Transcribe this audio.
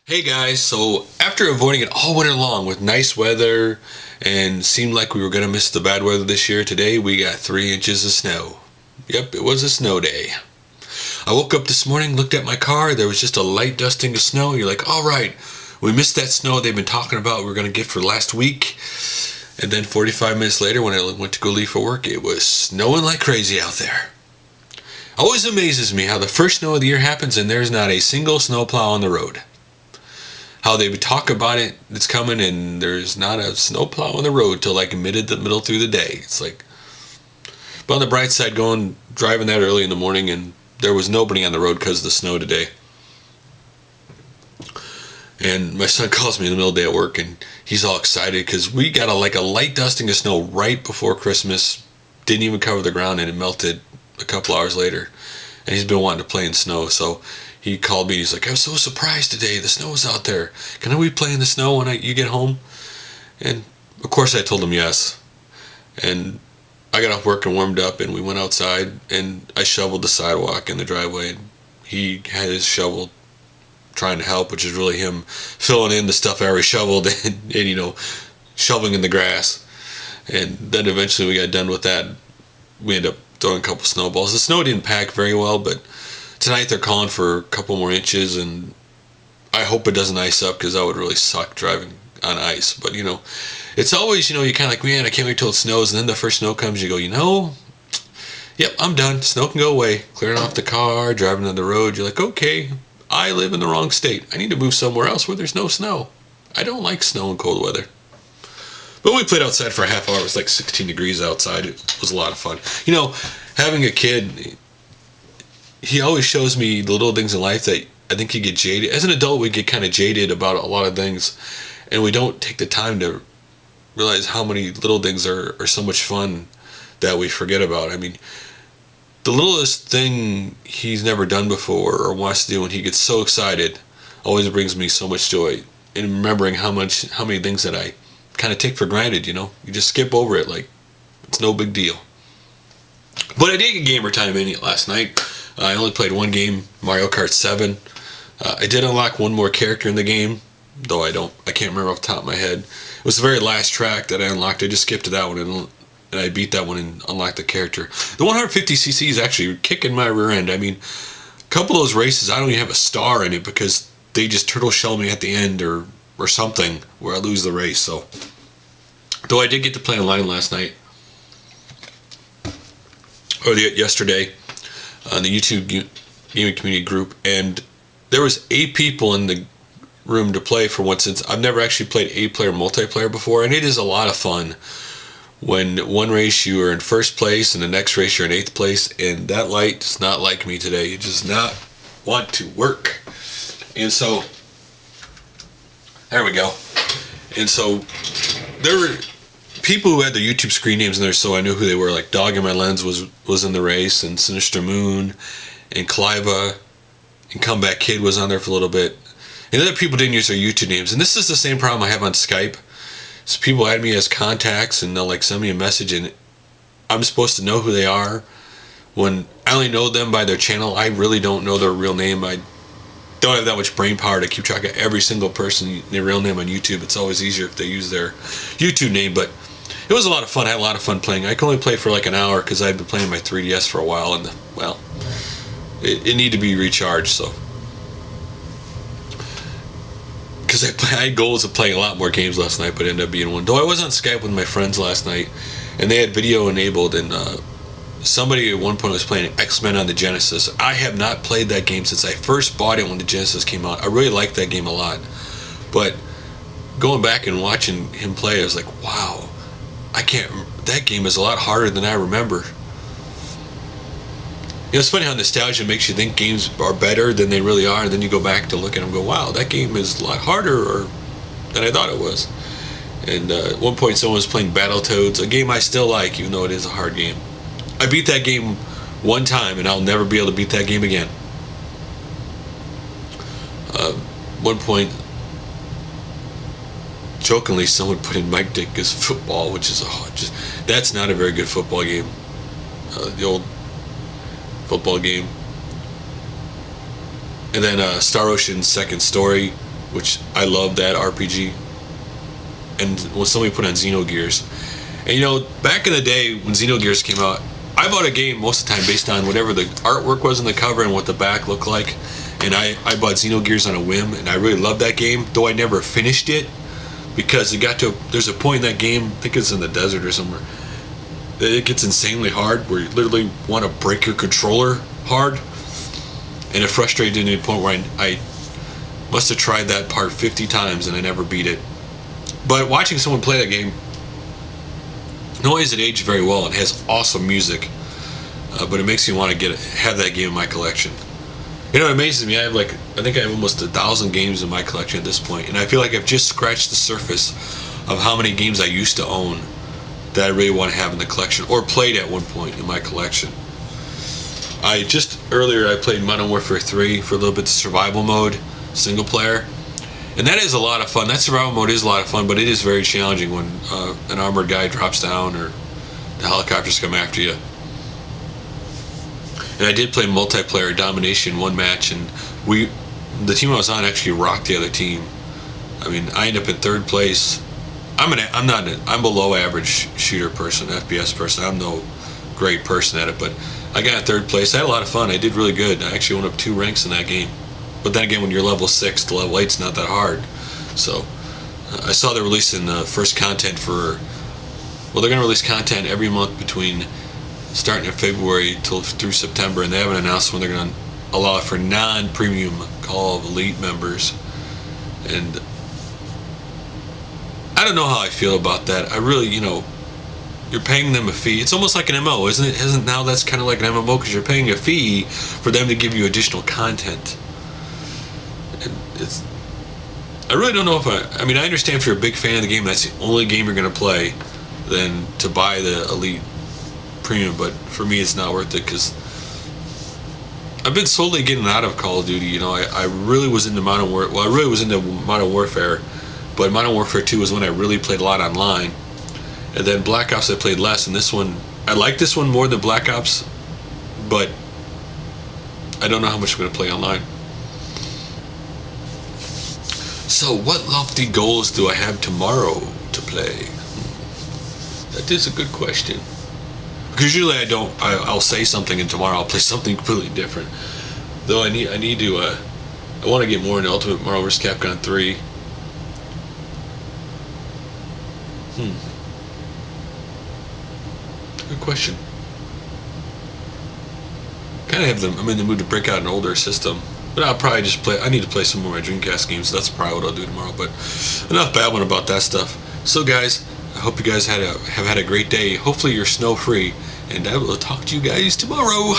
Hey guys, so after avoiding it all winter long with nice weather and seemed like we were going to miss the bad weather this year, today we got 3 inches of snow. Yep, it was a snow day. I woke up this morning, looked at my car, there was just a light dusting of snow. You're like, all right, we missed that snow they've been talking about we were going to get for last week. And then 45 minutes later, when I went to go leave for work, it was snowing like crazy out there. Always amazes me how the first snow of the year happens and there's not a single snowplow on the road. How they would talk about it's coming and there's not a snowplow on the road till like middle through the day. It's like, but on the bright side, driving that early in the morning and there was nobody on the road because of the snow today. And my son calls me in the middle of the day at work and he's all excited because we got a light dusting of snow right before Christmas. Didn't even cover the ground and it melted a couple hours later. And he's been wanting to play in snow, so he called me. He's like, "I'm so surprised today. The snow's out there. Can we play in the snow when you get home?" And of course, I told him yes. And I got off work and warmed up, and we went outside, and I shoveled the sidewalk in the driveway. And he had his shovel trying to help, which is really him filling in the stuff I already shoveled and shoveling in the grass. And then eventually we got done with that. We ended up throwing a couple snowballs. The snow didn't pack very well, but tonight they're calling for a couple more inches, and I hope it doesn't ice up because that would really suck driving on ice. But it's always you're kind of like, man, I can't wait till it snows, and then the first snow comes, you go, yep, I'm done. Snow can go away. Clearing off the car, driving on the road. You're like, okay, I live in the wrong state. I need to move somewhere else where there's no snow. I don't like snow and cold weather. But we played outside for a half hour. It was like 16 degrees outside. It was a lot of fun. Having a kid, he always shows me the little things in life that I think you get jaded. As an adult, we get kind of jaded about a lot of things, and we don't take the time to realize how many little things are so much fun that we forget about. I mean, the littlest thing he's never done before or wants to do, and he gets so excited, always brings me so much joy in remembering how many things that I kind of take for granted. You just skip over it like it's no big deal. But I did get Gamertime in it last night. I only played one game, Mario Kart 7. I did unlock one more character in the game, though I can't remember off the top of my head. It was the very last track that I unlocked. I just skipped to that one and I beat that one and unlocked the character. The 150cc is actually kicking my rear end. I mean, a couple of those races, I don't even have a star in it because they just turtle shell me at the end or something where I lose the race. So, though I did get to play online last night, or yesterday, on the YouTube gaming community group, and there was 8 people in the room to play for once. Since I've never actually played 8-player multiplayer before, and it is a lot of fun when one race you are in first place and the next race you're in 8th place, and that light does not like me today. It does not want to work. And so there we go. And so there were people who had their YouTube screen names in there, so I knew who they were. Like Dog in My Lens was in the race, and Sinister Moon, and Cliva, and Comeback Kid was on there for a little bit. And other people didn't use their YouTube names, and this is the same problem I have on Skype. So people add me as contacts, and they'll send me a message, and I'm supposed to know who they are. When I only know them by their channel, I really don't know their real name. I don't have that much brain power to keep track of every single person, their real name on YouTube. It's always easier if they use their YouTube name, but it was a lot of fun. I had a lot of fun playing. I could only play for like an hour because I've been playing my 3DS for a while, and it needed to be recharged. So, because I had goals of playing a lot more games last night, but it ended up being one. Though I was on Skype with my friends last night, and they had video enabled, and somebody at one point was playing X-Men on the Genesis. I have not played that game since I first bought it when the Genesis came out. I really liked that game a lot, but going back and watching him play, I was like, wow. That game is a lot harder than I remember. It's funny how nostalgia makes you think games are better than they really are, and then you go back to look at them and go, wow, that game is a lot harder than I thought it was. And at one point someone was playing Battletoads, a game I still like, even though it is a hard game. I beat that game one time, and I'll never be able to beat that game again. One point, jokingly, someone put in Mike Dick as football, which is that's not a very good football game. The old football game. And then Star Ocean's Second Story which I love that RPG. And when somebody put on Xenogears, and you know, back in the day when Xenogears came out, I bought a game most of the time based on whatever the artwork was on the cover and what the back looked like. And I bought Xenogears on a whim, and I really loved that game, though I never finished it because it got to there's a point in that game, I think it's in the desert or somewhere, that it gets insanely hard where you literally want to break your controller hard, and it frustrated me to the point where I must have tried that part 50 times and I never beat it. But watching someone play that game, not only has it aged very well and has awesome music, but it makes me want to have that game in my collection. You know, it amazes me. I think I have almost 1,000 games in my collection at this point, and I feel like I've just scratched the surface of how many games I used to own that I really want to have in the collection, or played at one point in my collection. Earlier I played Modern Warfare 3 for a little bit, the survival mode, single player, and that is a lot of fun. That survival mode is a lot of fun, but it is very challenging when an armored guy drops down or the helicopters come after you. And I did play multiplayer domination one match, and the team I was on actually rocked the other team. I mean, I ended up in third place. I'm below average shooter person, FPS person. I'm no great person at it, but I got in third place. I had a lot of fun. I did really good. I actually went up 2 ranks in that game. But then again, when you're level 6 to level 8, it's not that hard. So I saw they're releasing first content they're going to release content every month between starting in February through September, and they haven't announced when they're going to allow it for non-premium Call of Elite members. And I don't know how I feel about that. I really, you're paying them a fee. It's almost like an MMO, isn't it? Isn't now that's kind of like an MMO because you're paying a fee for them to give you additional content. And I really don't know if I mean, I understand if you're a big fan of the game, that's the only game you're going to play, then to buy the Elite Premium, but for me it's not worth it because I've been slowly getting out of Call of Duty. I really was into Modern Warfare, but Modern Warfare 2 was when I really played a lot online, and then Black Ops I played less, and this one I like this one more than Black Ops, but I don't know how much I'm going to play online. So what lofty goals do I have tomorrow to play? That is a good question. Because usually I'll say something and tomorrow I'll play something completely different. Though I want to get more into Ultimate Marvel vs. Capcom 3. Good question. I'm in the mood to break out an older system. But I'll probably I need to play some more of my Dreamcast games. So that's probably what I'll do tomorrow. But enough babbling about that stuff. So guys, I hope you guys have had a great day. Hopefully you're snow free, and I will talk to you guys tomorrow.